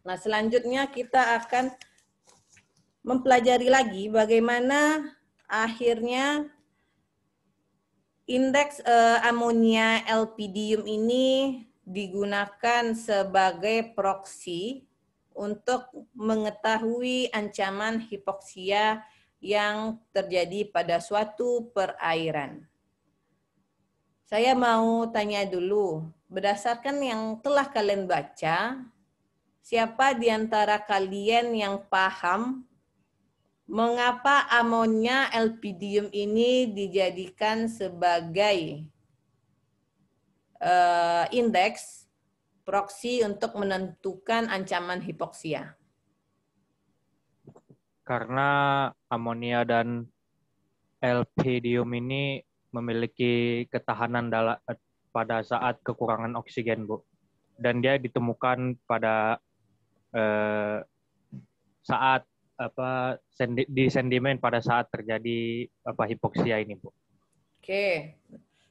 Nah, selanjutnya kita akan mempelajari lagi bagaimana akhirnya indeks amonia LPDium ini digunakan sebagai proksi untuk mengetahui ancaman hipoksia yang terjadi pada suatu perairan. Saya mau tanya dulu, berdasarkan yang telah kalian baca, siapa di antara kalian yang paham mengapa amonia LPDium ini dijadikan sebagai indeks proksi untuk menentukan ancaman hipoksia? Karena amonia dan LPDium ini memiliki ketahanan pada saat kekurangan oksigen, Bu. Dan dia ditemukan pada saat di sedimen pada saat terjadi hipoksia ini, Bu. Oke.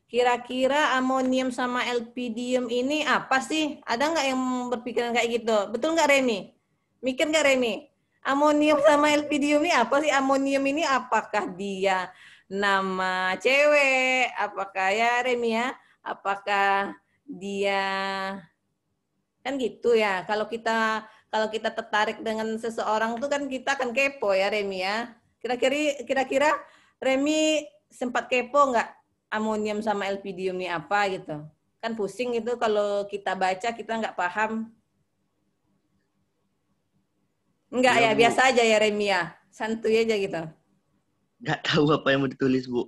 Kira-kira amonium sama LPDium ini apa sih? Ada nggak yang berpikiran kayak gitu? Betul nggak, Remi? Mikir nggak, Remi? Amonium sama LPDium ini apa sih? Amonium ini apakah dia nama cewek? Apakah ya, Remi ya? Apakah dia kan gitu ya? Kalau kita tertarik dengan seseorang tuh kan kita akan kepo ya, Remi ya. Kira-kira Remi sempat kepo nggak amonium sama LPDium ini apa gitu? Kan pusing itu kalau kita baca kita nggak paham. Enggak Iya, ya, Bu. biasa aja ya, Remi ya. Santuy aja gitu. Nggak tahu apa yang mau ditulis, Bu.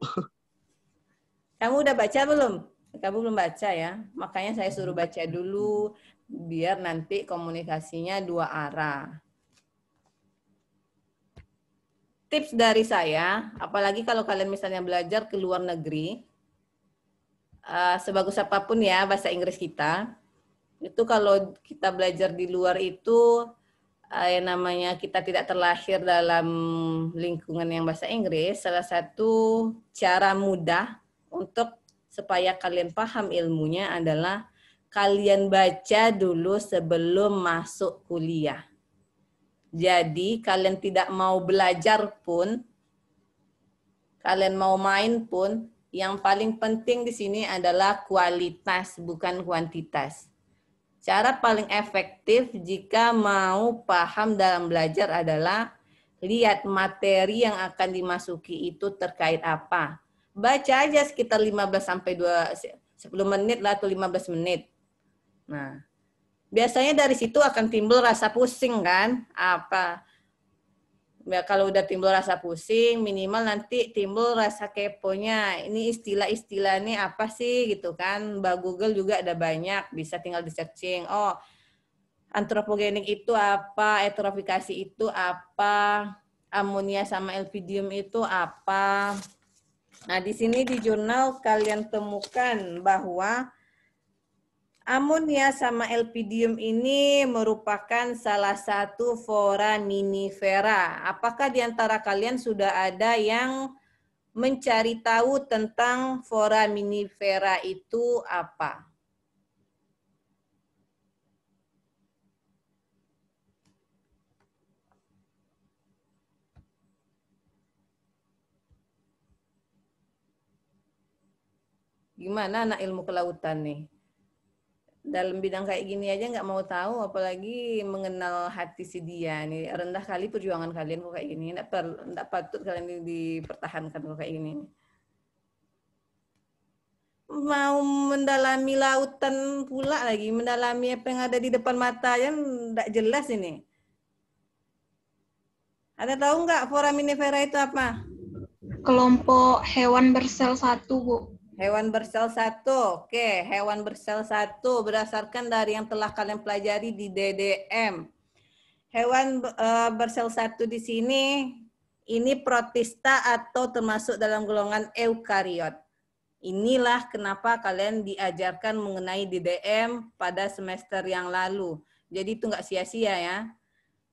Kamu udah baca belum? Kamu belum baca ya. Makanya saya suruh baca dulu biar nanti komunikasinya dua arah. Tips dari saya, apalagi kalau kalian misalnya belajar ke luar negeri, sebagus apapun ya bahasa Inggris kita, itu kalau kita belajar di luar itu, yang namanya kita tidak terlahir dalam lingkungan yang bahasa Inggris, salah satu cara mudah untuk supaya kalian paham ilmunya adalah kalian baca dulu sebelum masuk kuliah. Jadi kalian tidak mau belajar pun, kalian mau main pun, yang paling penting di sini adalah kualitas bukan kuantitas. Cara paling efektif jika mau paham dalam belajar adalah lihat materi yang akan dimasuki itu terkait apa. Baca aja sekitar 15 sampai 10 menit lah atau 15 menit. Nah, biasanya dari situ akan timbul rasa pusing kan? Ya, kalau udah timbul rasa pusing, minimal nanti timbul rasa keponya. Ini istilah-istilah ini apa sih gitu kan? Mbak Google juga ada banyak, bisa tinggal di searching. Oh, antropogenik itu apa? Eutrofikasi itu apa? Amonia sama LPDium itu apa? Nah, di sini di jurnal kalian temukan bahwa amonia sama LPDium ini merupakan salah satu foraminifera. Apakah di antara kalian sudah ada yang mencari tahu tentang foraminifera itu apa? Gimana anak ilmu kelautan nih? Dalam bidang kayak gini aja nggak mau tahu, apalagi mengenal hati si dia nih. Rendah kali perjuangan kalian kok kayak gini. Nggak patut kalian dipertahankan kok kayak gini. Mau mendalami lautan pula lagi, mendalami apa yang ada di depan mata yang nggak jelas ini. Ada tahu nggak foraminifera itu apa? Kelompok hewan bersel satu, Bu. Hewan bersel satu. Oke, hewan bersel satu berdasarkan dari yang telah kalian pelajari di DDM. Hewan bersel satu di sini ini protista atau termasuk dalam golongan eukariot. Inilah kenapa kalian diajarkan mengenai DDM pada semester yang lalu. Jadi itu nggak sia-sia ya.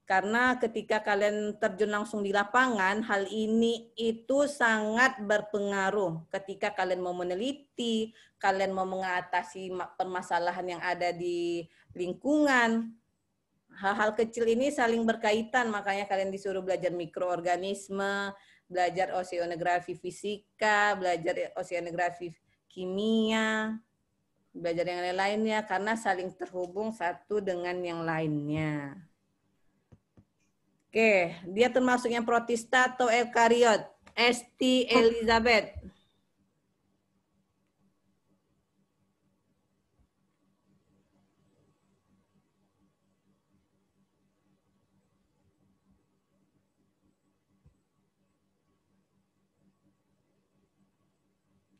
Karena ketika kalian terjun langsung di lapangan, hal ini itu sangat berpengaruh. Ketika kalian mau meneliti, kalian mau mengatasi permasalahan yang ada di lingkungan. hal-hal kecil ini saling berkaitan, makanya kalian disuruh belajar mikroorganisme, belajar oseanografi fisika, belajar oseanografi kimia, belajar yang lain-lainnya, karena saling terhubung satu dengan yang lainnya. Oke, dia termasuk yang protista atau eukariot? Esti Elizabeth.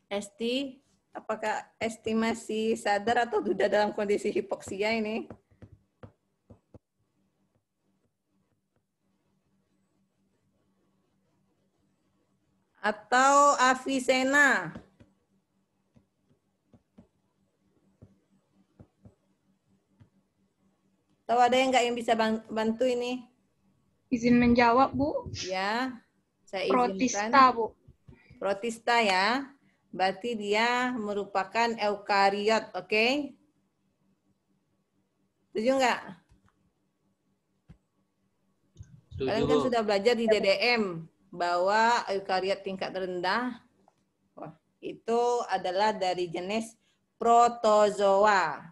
Esti, apakah Esti masih sadar atau sudah dalam kondisi hipoksia ini? Atau Avicenna? Atau ada yang nggak yang bisa bantu ini? Izin menjawab, Bu. Ya, saya Protista, izinkan. Bu. Protista ya. Berarti dia merupakan eukariot, oke? Setuju nggak? Kalian kan sudah belajar di DDM bahwa eukariot tingkat rendah itu adalah dari jenis protozoa,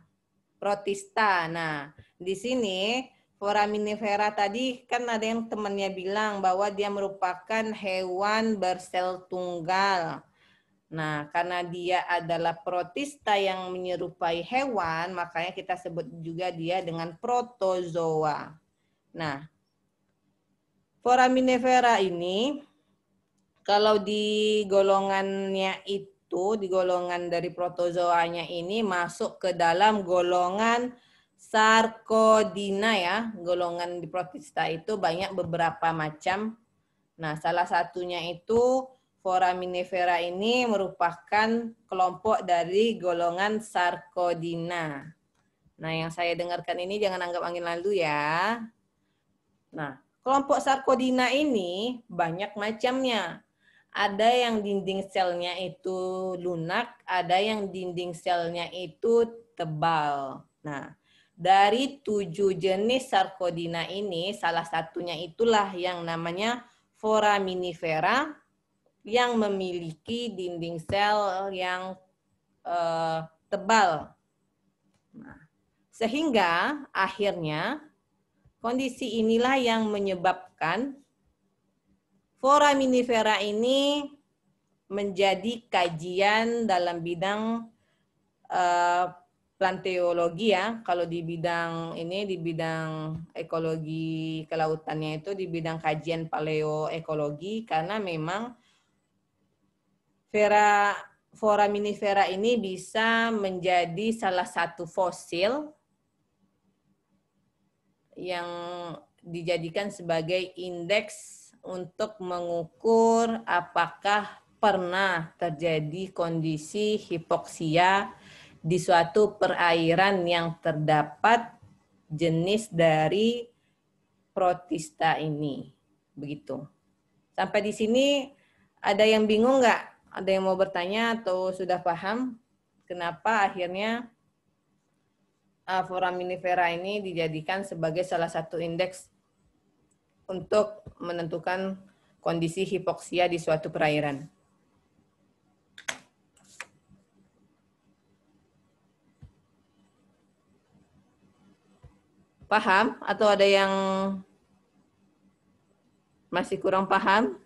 protista. Nah, di sini foraminifera tadi kan ada yang temannya bilang bahwa dia merupakan hewan bersel tunggal. Nah, karena dia adalah protista yang menyerupai hewan, makanya kita sebut juga dia dengan protozoa. Nah, foraminifera ini, kalau di golongannya itu, di golongan dari protozoanya ini masuk ke dalam golongan Sarcodina ya. Golongan di protista itu banyak beberapa macam. Nah, salah satunya itu foraminifera ini merupakan kelompok dari golongan Sarcodina. Nah, yang saya dengarkan ini jangan anggap angin lalu ya. Nah, kelompok Sarcodina ini banyak macamnya. Ada yang dinding selnya itu lunak, ada yang dinding selnya itu tebal. Nah, dari 7 jenis Sarcodina ini, salah satunya itulah yang namanya foraminifera yang memiliki dinding sel yang tebal. Nah, sehingga akhirnya kondisi inilah yang menyebabkan foraminifera ini menjadi kajian dalam bidang planteologi ya. Kalau di bidang ini, di bidang ekologi kelautannya itu di bidang kajian paleoekologi, karena memang foraminifera ini bisa menjadi salah satu fosil yang dijadikan sebagai indeks untuk mengukur apakah pernah terjadi kondisi hipoksia di suatu perairan yang terdapat jenis dari protista ini. Begitu. Sampai di sini ada yang bingung nggak? Ada yang mau bertanya atau sudah paham kenapa akhirnya foraminifera ini dijadikan sebagai salah satu indeks untuk menentukan kondisi hipoksia di suatu perairan? Paham? Atau ada yang masih kurang paham?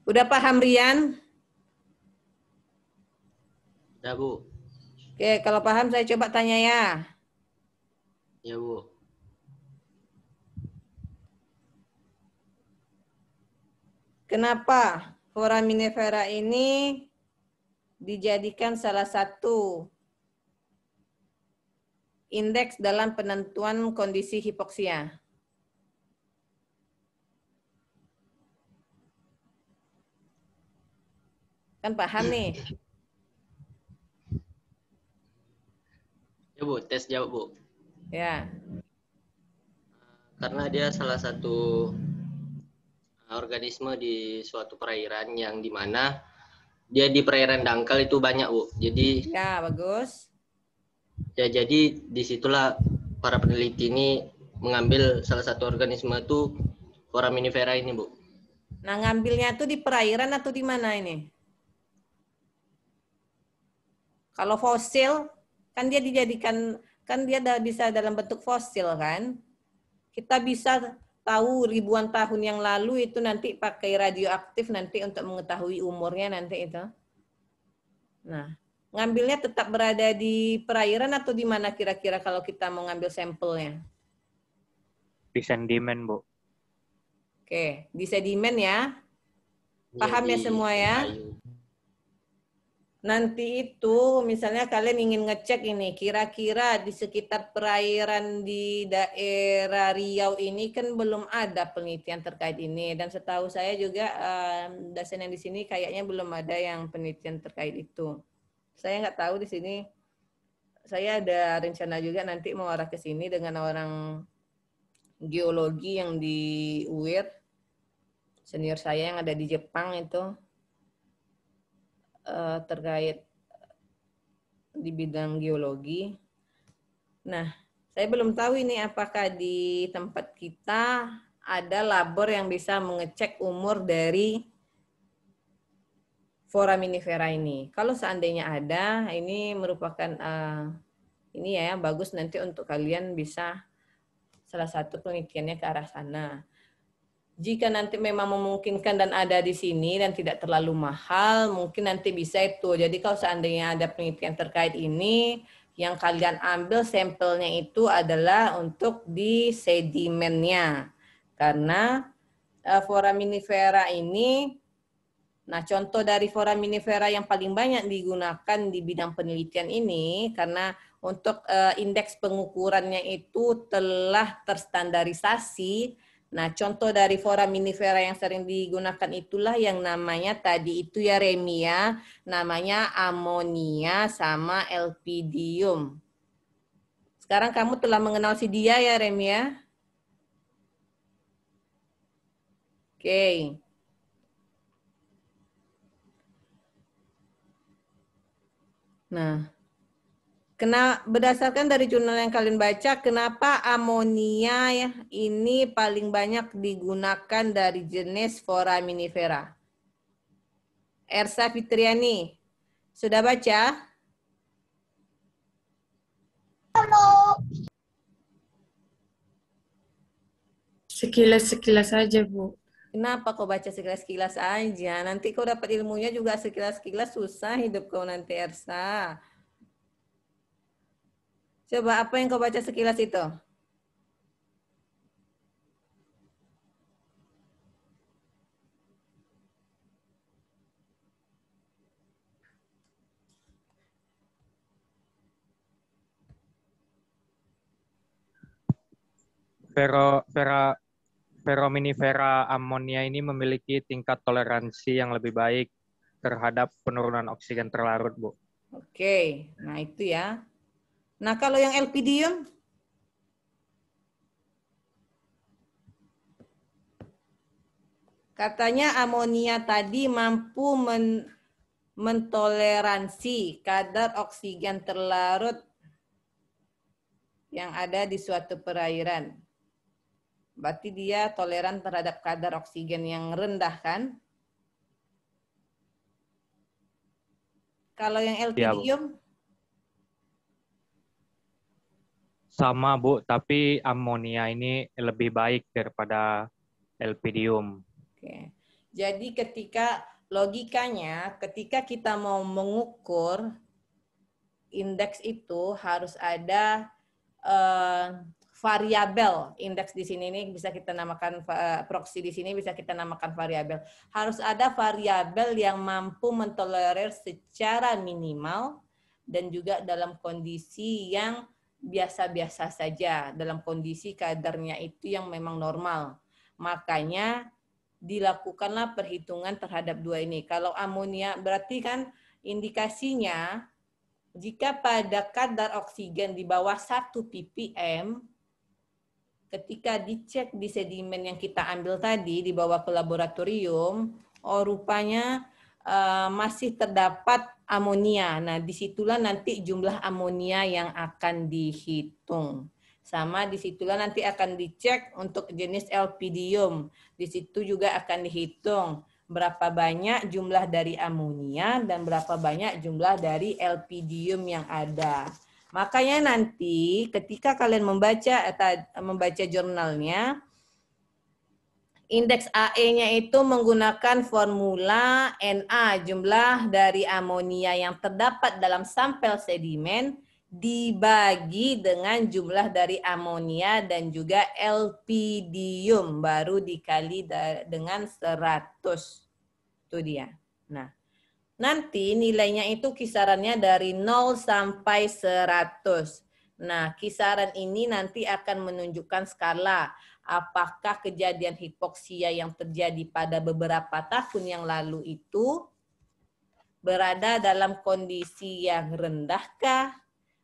Udah paham, Rian? Ya, Bu. Oke, kalau paham saya coba tanya ya. Ya, Bu. Kenapa foraminifera ini dijadikan salah satu indeks dalam penentuan kondisi hipoksia? Kan paham nih? Ya, Bu. Tes jawab, Bu. Ya. Karena dia salah satu organisme di suatu perairan yang dimana dia di perairan dangkal itu banyak, Bu. Jadi Ya, bagus. ya, jadi disitulah para peneliti ini mengambil salah satu organisme itu foraminifera ini, Bu. Nah, ngambilnya tuh di perairan atau di mana ini? Kalau fosil, kan dia dijadikan, kan dia bisa dalam bentuk fosil kan? Kita bisa tahu ribuan tahun yang lalu itu nanti pakai radioaktif nanti untuk mengetahui umurnya nanti itu. Nah, ngambilnya tetap berada di perairan atau di mana kira-kira kalau kita mau ngambil sampelnya? Di sedimen, Bu. Oke, di sedimen ya. Paham Iya, ya di semua ya? kayu. Nanti itu misalnya kalian ingin ngecek ini, kira-kira di sekitar perairan di daerah Riau ini kan belum ada penelitian terkait ini. Dan setahu saya juga dosen yang di sini kayaknya belum ada yang penelitian terkait itu. Saya nggak tahu di sini. Saya ada rencana juga nanti mau arah ke sini dengan orang geologi yang di UIR. Senior saya yang ada di Jepang itu. Terkait di bidang geologi. Nah, saya belum tahu ini apakah di tempat kita ada labor yang bisa mengecek umur dari foraminifera ini. Kalau seandainya ada, ini merupakan ini ya bagus nanti untuk kalian bisa salah satu penelitiannya ke arah sana. Jika nanti memang memungkinkan dan ada di sini dan tidak terlalu mahal, mungkin nanti bisa itu. Jadi kalau seandainya ada penelitian terkait ini, yang kalian ambil sampelnya itu adalah untuk di sedimennya. Karena foraminifera ini, nah contoh dari foraminifera yang paling banyak digunakan di bidang penelitian ini, karena untuk indeks pengukurannya itu telah terstandarisasi. Nah, contoh dari foraminifera yang sering digunakan itulah yang namanya tadi itu ya Remi ya, namanya amonia sama elpidium. Sekarang kamu telah mengenal si dia ya Remi ya? Oke. Nah, berdasarkan dari jurnal yang kalian baca, kenapa amonia ya, ini paling banyak digunakan dari jenis foraminifera? Ersa Fitriani, sudah baca? Halo. Sekilas-sekilas saja, Bu. Kenapa kau baca sekilas-sekilas aja? Nanti kau dapat ilmunya juga sekilas-sekilas, susah hidup kau nanti Ersa. Coba apa yang kau baca sekilas itu? Foraminifera amonia ini memiliki tingkat toleransi yang lebih baik terhadap penurunan oksigen terlarut, Bu. Oke, nah itu ya. Nah kalau yang elpidium? Katanya amonia tadi mampu mentoleransi kadar oksigen terlarut yang ada di suatu perairan. Berarti dia toleran terhadap kadar oksigen yang rendah kan? Kalau yang elpidium? Sama, Bu, tapi amonia ini lebih baik daripada elpidium. Oke. Jadi ketika logikanya, ketika kita mau mengukur indeks itu harus ada variabel. Indeks di sini ini bisa kita namakan proksi di sini bisa kita namakan variabel. Harus ada variabel yang mampu mentolerir secara minimal dan juga dalam kondisi yang biasa-biasa saja, dalam kondisi kadarnya itu yang memang normal. Makanya dilakukanlah perhitungan terhadap dua ini. Kalau amonia berarti kan indikasinya jika pada kadar oksigen di bawah 1 ppm, ketika dicek di sedimen yang kita ambil tadi dibawa ke laboratorium, rupanya masih terdapat amonia. Nah, disitulah nanti jumlah amonia yang akan dihitung. Sama disitulah nanti akan dicek untuk jenis lpidium. Di situ juga akan dihitung berapa banyak jumlah dari amonia dan berapa banyak jumlah dari lpidium yang ada. Makanya nanti ketika kalian membaca jurnalnya, indeks AE-nya itu menggunakan formula Na, jumlah dari amonia yang terdapat dalam sampel sedimen, dibagi dengan jumlah dari amonia dan juga lpidium, baru dikali dengan 100. Itu dia. Nah, nanti nilainya itu kisarannya dari 0 sampai 100. Nah, kisaran ini nanti akan menunjukkan skala apakah kejadian hipoksia yang terjadi pada beberapa tahun yang lalu itu berada dalam kondisi yang rendahkah,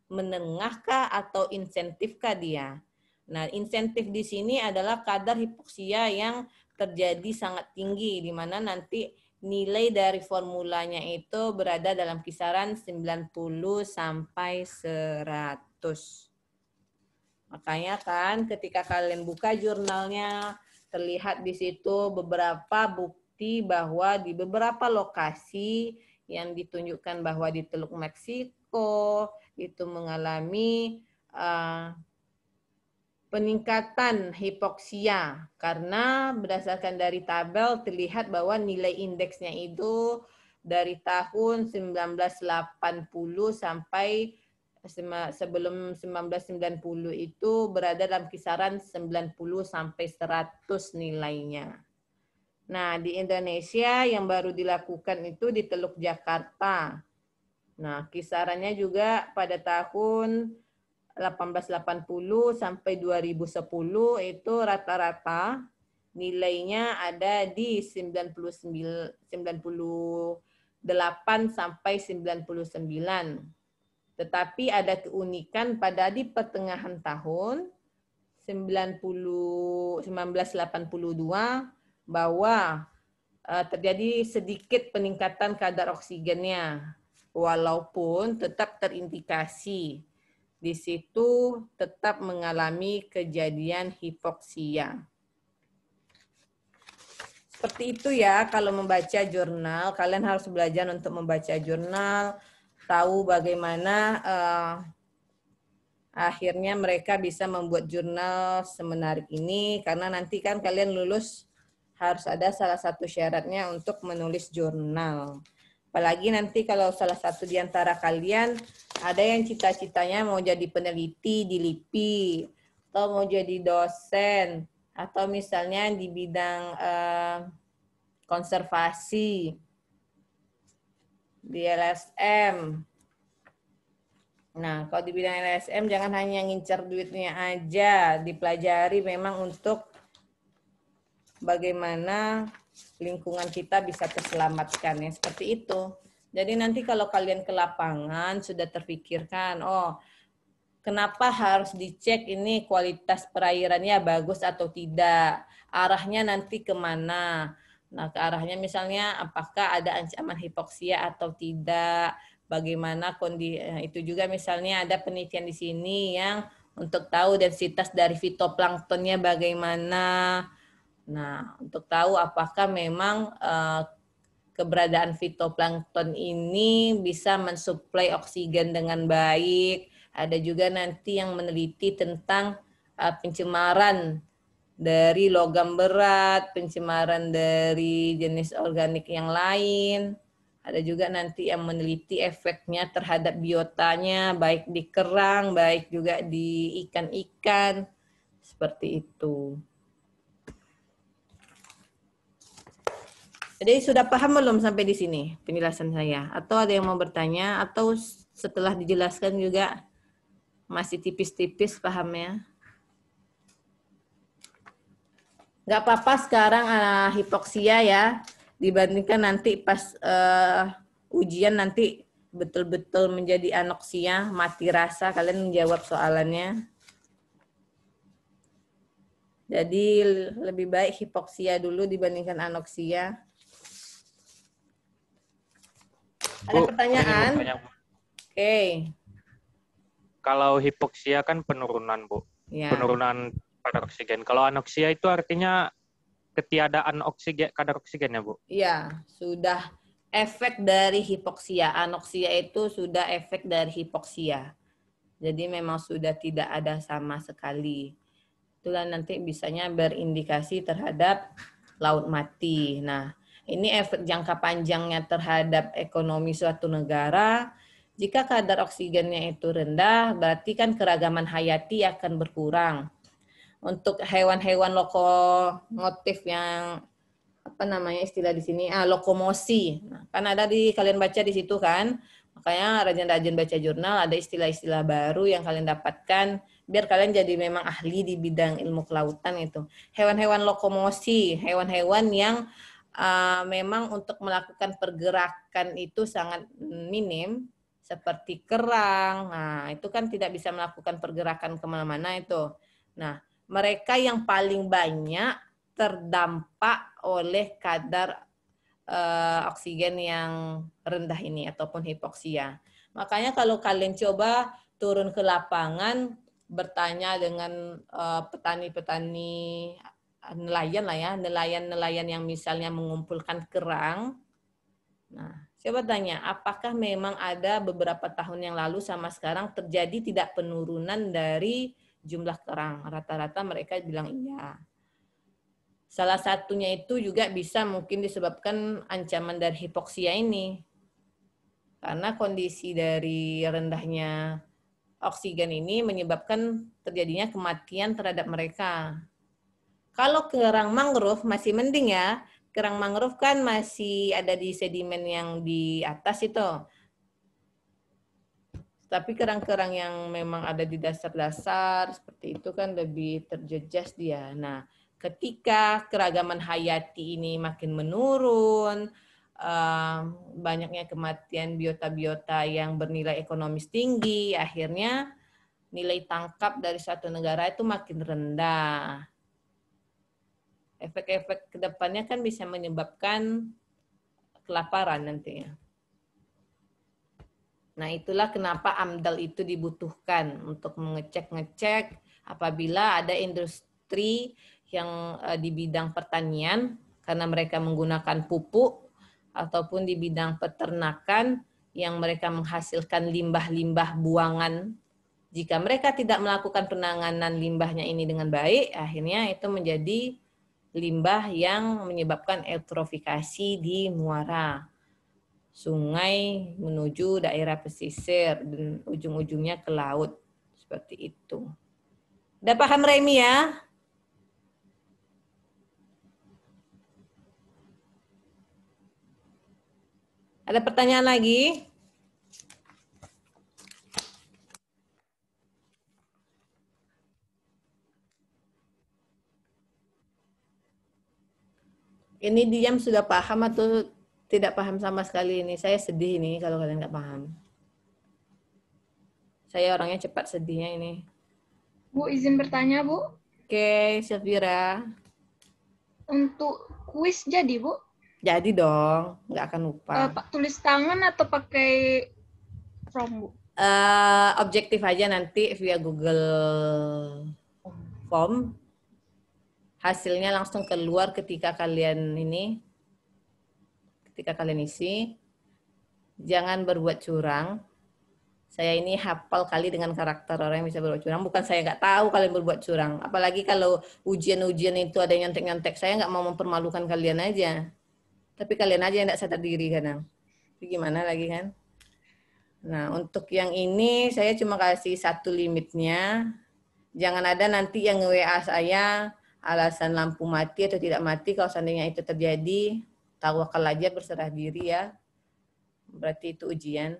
menengahkah, atau insentifkah dia. Nah, insentif di sini adalah kadar hipoksia yang terjadi sangat tinggi, di mana nanti nilai dari formulanya itu berada dalam kisaran 90 sampai 100. Makanya kan ketika kalian buka jurnalnya, terlihat di situ beberapa bukti bahwa di beberapa lokasi yang ditunjukkan bahwa di Teluk Meksiko itu mengalami peningkatan hipoksia karena berdasarkan dari tabel terlihat bahwa nilai indeksnya itu dari tahun 1980 sampai sebelum 1990 itu berada dalam kisaran 90 sampai 100 nilainya. Nah, di Indonesia yang baru dilakukan itu di Teluk Jakarta. Nah, kisarannya juga pada tahun 1880 sampai 2010 itu rata-rata nilainya ada di 98 sampai 99. Tetapi ada keunikan pada di pertengahan tahun 1982 bahwa terjadi sedikit peningkatan kadar oksigennya, walaupun tetap terindikasi di situ tetap mengalami kejadian hipoksia. Seperti itu ya, kalau membaca jurnal, kalian harus belajar untuk membaca jurnal, tahu bagaimana akhirnya mereka bisa membuat jurnal semenarik ini, karena nanti kan kalian lulus harus ada salah satu syaratnya untuk menulis jurnal. Apalagi nanti kalau salah satu di antara kalian ada yang cita-citanya mau jadi peneliti di LIPI, atau mau jadi dosen, atau misalnya di bidang konservasi, di LSM. Nah, kalau di bidang LSM jangan hanya ngincer duitnya aja, dipelajari memang untuk bagaimana lingkungan kita bisa terselamatkan, ya seperti itu. Jadi nanti kalau kalian ke lapangan sudah terpikirkan, oh kenapa harus dicek ini kualitas perairannya bagus atau tidak, arahnya nanti kemana. Nah, ke arahnya misalnya apakah ada ancaman hipoksia atau tidak, bagaimana kondisi itu juga misalnya ada penelitian di sini yang untuk tahu densitas dari fitoplanktonnya bagaimana. Nah, untuk tahu apakah memang keberadaan fitoplankton ini bisa mensuplai oksigen dengan baik. Ada juga nanti yang meneliti tentang pencemaran dari logam berat, pencemaran dari jenis organik yang lain. Ada juga nanti yang meneliti efeknya terhadap biotanya, baik di kerang, baik juga di ikan-ikan. Seperti itu. Jadi sudah paham belum sampai di sini penjelasan saya? Atau ada yang mau bertanya? Atau setelah dijelaskan juga masih tipis-tipis pahamnya? Nggak apa-apa sekarang hipoksia ya, dibandingkan nanti pas ujian nanti betul-betul menjadi anoksia, mati rasa, kalian menjawab soalannya. Jadi lebih baik hipoksia dulu dibandingkan anoksia. Ada pertanyaan? Oke. Kalau hipoksia kan penurunan, Bu. Ya. penurunan kadar oksigen. Kalau anoksia itu artinya ketiadaan oksigen, kadar oksigen ya, Bu? Iya, sudah efek dari hipoksia. Anoksia itu sudah efek dari hipoksia. Jadi memang sudah tidak ada sama sekali. Itulah nanti bisanya berindikasi terhadap laut mati. Nah, ini efek jangka panjangnya terhadap ekonomi suatu negara. Jika kadar oksigennya itu rendah, berarti kan keragaman hayati akan berkurang. Untuk hewan-hewan lokomotif yang apa namanya istilah di sini lokomosi. Nah, kan ada di kalian baca di situ kan. Makanya rajin-rajin baca jurnal, ada istilah-istilah baru yang kalian dapatkan biar kalian jadi memang ahli di bidang ilmu kelautan itu. Hewan-hewan lokomosi, hewan-hewan yang memang untuk melakukan pergerakan itu sangat minim, seperti kerang. Nah, itu kan tidak bisa melakukan pergerakan kemana-mana itu. Nah, mereka yang paling banyak terdampak oleh kadar oksigen yang rendah ini ataupun hipoksia. Makanya kalau kalian coba turun ke lapangan bertanya dengan petani-petani nelayan lah ya, nelayan-nelayan yang misalnya mengumpulkan kerang. Nah, coba tanya, apakah memang ada beberapa tahun yang lalu sama sekarang terjadi tidak penurunan dari jumlah kerang? Rata-rata mereka bilang iya. Salah satunya itu juga bisa mungkin disebabkan ancaman dari hipoksia ini. Karena kondisi dari rendahnya oksigen ini menyebabkan terjadinya kematian terhadap mereka. Kalau kerang mangrove masih mending ya. Kerang mangrove kan masih ada di sedimen yang di atas itu. Tapi kerang-kerang yang memang ada di dasar-dasar seperti itu kan lebih terjejas dia. Nah, ketika keragaman hayati ini makin menurun, banyaknya kematian biota-biota yang bernilai ekonomis tinggi, akhirnya nilai tangkap dari suatu negara itu makin rendah. Efek-efek kedepannya kan bisa menyebabkan kelaparan nantinya. Nah, itulah kenapa AMDAL itu dibutuhkan untuk mengecek-ngecek apabila ada industri yang di bidang pertanian karena mereka menggunakan pupuk ataupun di bidang peternakan yang mereka menghasilkan limbah-limbah buangan. Jika mereka tidak melakukan penanganan limbahnya ini dengan baik, akhirnya itu menjadi limbah yang menyebabkan eutrofikasi di muara sungai menuju daerah pesisir dan ujung-ujungnya ke laut. Seperti itu. Udah paham Remi ya? Ada pertanyaan lagi? Ini diam sudah paham atau tidak paham sama sekali ini? Saya sedih ini kalau kalian nggak paham. Saya orangnya cepat sedihnya ini. Bu, izin bertanya, Bu. Oke, Safira. Untuk kuis jadi, Bu? Jadi dong, nggak akan lupa. Pak tulis tangan atau pakai form, Bu? Objektif aja nanti via Google Form. Hasilnya langsung keluar ketika kalian isi. Jangan berbuat curang. Saya ini hafal kali dengan karakter orang yang bisa berbuat curang. Bukan saya nggak tahu kalian berbuat curang. Apalagi kalau ujian-ujian itu ada yang nyontek-nyontek. Saya nggak mau mempermalukan kalian aja. Tapi kalian aja yang nggak sadar diri kadang. Tapi gimana lagi kan? Nah, untuk yang ini saya cuma kasih satu limitnya. Jangan ada nanti yang nge-WA saya alasan lampu mati atau tidak mati. Kalau seandainya itu terjadi, tawakal aja, berserah diri ya. Berarti itu ujian.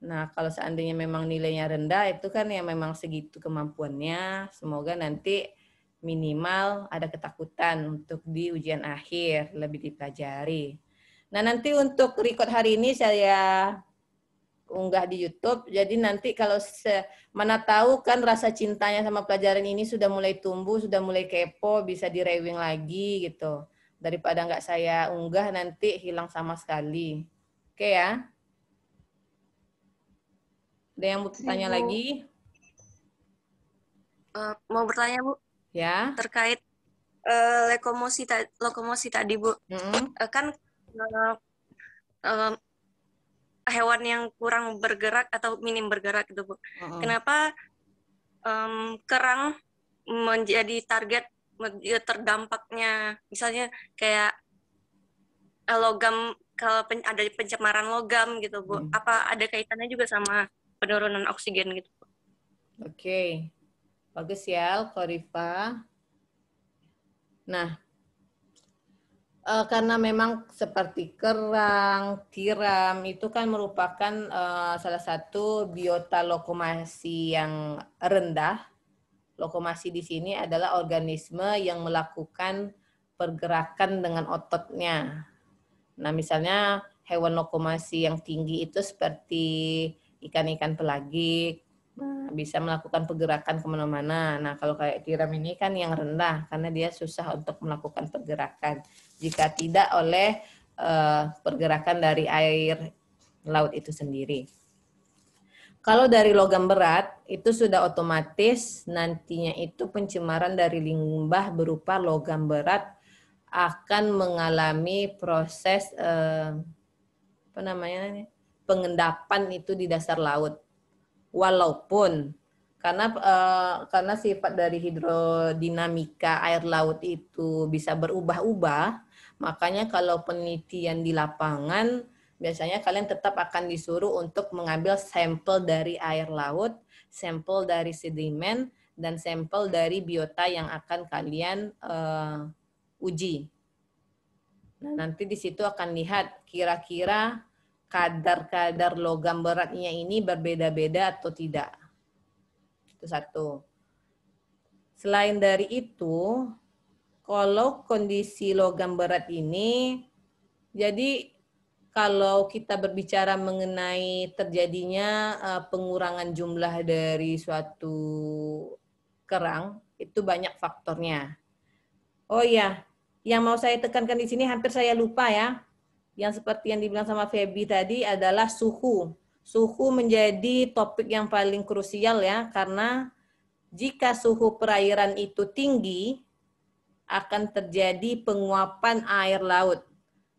Nah, kalau seandainya memang nilainya rendah, itu kan yang memang segitu kemampuannya. Semoga nanti minimal ada ketakutan untuk di ujian akhir, lebih dipelajari. Nah, nanti untuk record hari ini saya unggah di YouTube. Jadi nanti kalau mana tahu kan rasa cintanya sama pelajaran ini sudah mulai tumbuh, sudah mulai kepo, bisa direwing lagi gitu. Daripada nggak saya unggah nanti hilang sama sekali. Oke ya? Ada yang mau bertanya lagi? Mau bertanya Bu Ya. terkait lokomosi tadi Bu. Kan hewan yang kurang bergerak atau minim bergerak gitu Bu. Kenapa kerang menjadi target terdampaknya, misalnya kayak logam, kalau ada pencemaran logam gitu Bu, apa ada kaitannya juga sama penurunan oksigen gitu Bu? Oke, bagus ya Khorifa. Nah, karena memang seperti kerang, tiram itu kan merupakan salah satu biota lokomasi yang rendah. Lokomasi di sini adalah organisme yang melakukan pergerakan dengan ototnya. Nah, misalnya hewan lokomasi yang tinggi itu seperti ikan-ikan pelagik, nah, bisa melakukan pergerakan kemana-mana. Nah, kalau kayak tiram ini kan yang rendah, karena dia susah untuk melakukan pergerakan. Jika tidak oleh pergerakan dari air laut itu sendiri. Kalau dari logam berat, itu sudah otomatis nantinya itu pencemaran dari limbah berupa logam berat akan mengalami proses pengendapan itu di dasar laut. Walaupun karena sifat dari hidrodinamika air laut itu bisa berubah-ubah, makanya kalau penelitian di lapangan biasanya kalian tetap akan disuruh untuk mengambil sampel dari air laut, sampel dari sedimen, dan sampel dari biota yang akan kalian uji. Nah, nanti di situ akan lihat kira-kira kadar-kadar logam beratnya ini berbeda-beda atau tidak. Itu satu. Selain dari itu, kalau kondisi logam berat ini, jadi kalau kita berbicara mengenai terjadinya pengurangan jumlah dari suatu kerang, itu banyak faktornya. Oh iya, yang mau saya tekankan di sini hampir saya lupa ya. Yang seperti yang dibilang sama Feby tadi adalah suhu. Suhu menjadi topik yang paling krusial ya, karena jika suhu perairan itu tinggi, akan terjadi penguapan air laut.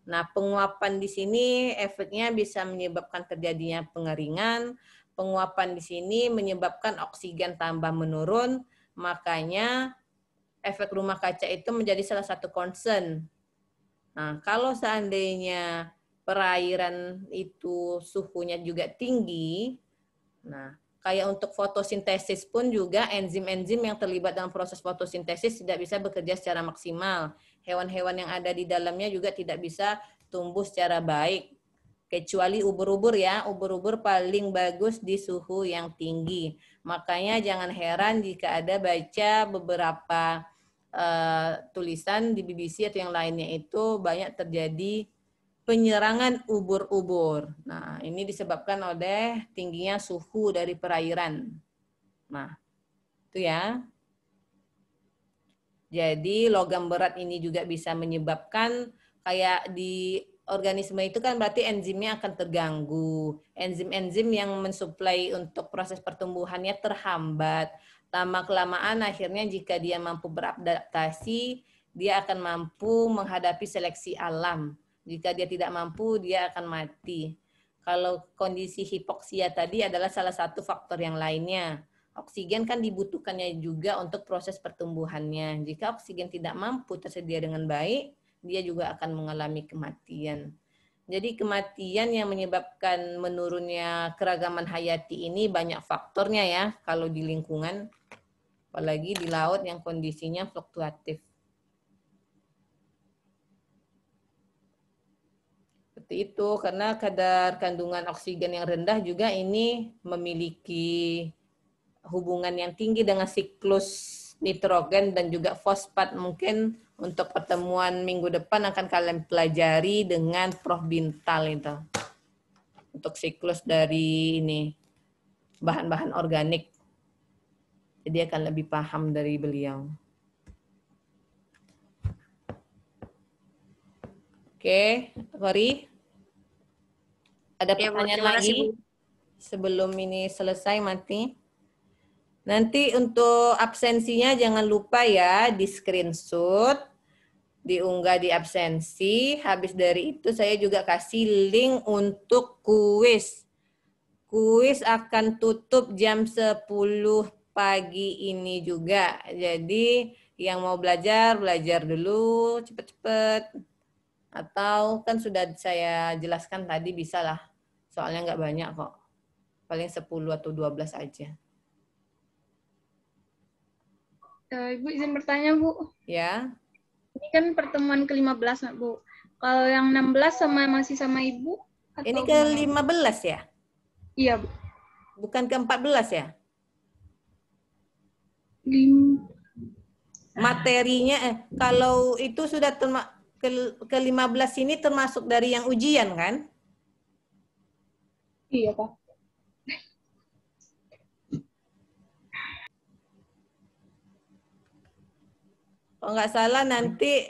Nah, penguapan di sini efeknya bisa menyebabkan terjadinya pengeringan. Penguapan di sini menyebabkan oksigen tambah menurun, makanya efek rumah kaca itu menjadi salah satu concern. Nah, kalau seandainya perairan itu suhunya juga tinggi, nah, kayak untuk fotosintesis pun juga enzim-enzim yang terlibat dalam proses fotosintesis tidak bisa bekerja secara maksimal. Hewan-hewan yang ada di dalamnya juga tidak bisa tumbuh secara baik. Kecuali ubur-ubur ya, ubur-ubur paling bagus di suhu yang tinggi. Makanya jangan heran jika ada baca beberapa tulisan di BBC atau yang lainnya itu banyak terjadi penyerangan ubur-ubur. Nah, ini disebabkan oleh tingginya suhu dari perairan. Nah, itu ya. Jadi logam berat ini juga bisa menyebabkan kayak di organisme itu kan berarti enzimnya akan terganggu. Enzim-enzim yang mensuplai untuk proses pertumbuhannya terhambat. Lama-kelamaan akhirnya jika dia mampu beradaptasi, dia akan mampu menghadapi seleksi alam. Jika dia tidak mampu, dia akan mati. Kalau kondisi hipoksia tadi adalah salah satu faktor yang lainnya. Oksigen kan dibutuhkannya juga untuk proses pertumbuhannya. Jika oksigen tidak mampu tersedia dengan baik, dia juga akan mengalami kematian. Jadi kematian yang menyebabkan menurunnya keragaman hayati ini banyak faktornya ya kalau di lingkungan, apalagi di laut yang kondisinya fluktuatif. Seperti itu, karena kadar kandungan oksigen yang rendah juga ini memiliki hubungan yang tinggi dengan siklus nitrogen dan juga fosfat. Mungkin untuk pertemuan minggu depan akan kalian pelajari dengan Prof. Bintal itu. Untuk siklus dari ini bahan-bahan organik. Jadi akan lebih paham dari beliau. Oke, Kori. Ada pertanyaan lagi? Sebelum ini selesai, Mati. Nanti untuk absensinya jangan lupa ya di screenshot, diunggah di absensi. Habis dari itu saya juga kasih link untuk kuis. Kuis akan tutup jam 10 pagi ini juga. Jadi yang mau belajar dulu cepet-cepet. Atau kan sudah saya jelaskan tadi bisa lah. Soalnya nggak banyak kok. Paling 10 atau 12 aja. Ibu izin bertanya, Bu. Ya. Ini kan pertemuan ke-15, Bu. Kalau yang 16 masih sama Ibu? Atau Ini gimana? ke-15 ya? Iya, Bu. Bukan ke-14 ya? Materinya, kalau itu sudah ke-15 ini termasuk dari yang ujian kan? Iya, Pak. Kalau nggak salah nanti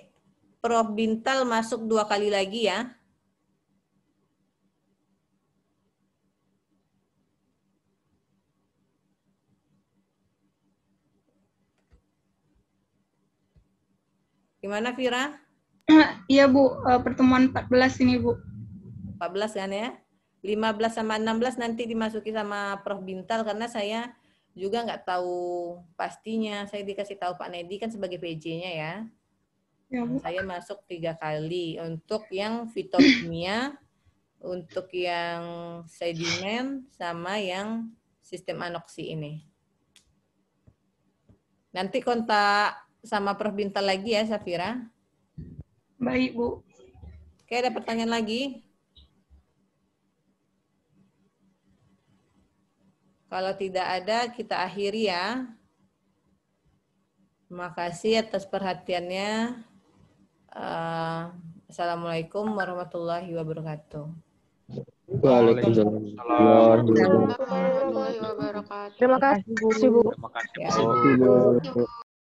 Prof. Bintal masuk 2 kali lagi ya. Gimana Vira? Iya, Bu. Pertemuan 14 ini, Bu. 14 kan ya? 15 sama 16 nanti dimasuki sama Prof. Bintal karena saya juga nggak tahu pastinya. Saya dikasih tahu Pak Nedi kan sebagai PJ-nya ya. Ya, Bu. Saya masuk 3 kali untuk yang fitokimia, untuk yang sedimen, sama yang sistem anoksi ini. Nanti kontak sama Prof. Bintal lagi ya, Safira. Baik, Bu. Oke, ada pertanyaan lagi? Kalau tidak ada, kita akhiri ya. Terima kasih atas perhatiannya. Assalamualaikum warahmatullahi wabarakatuh. Waalaikumsalam. Warahmatullahi wabarakatuh. Terima kasih, Bu. Terima kasih, Bu.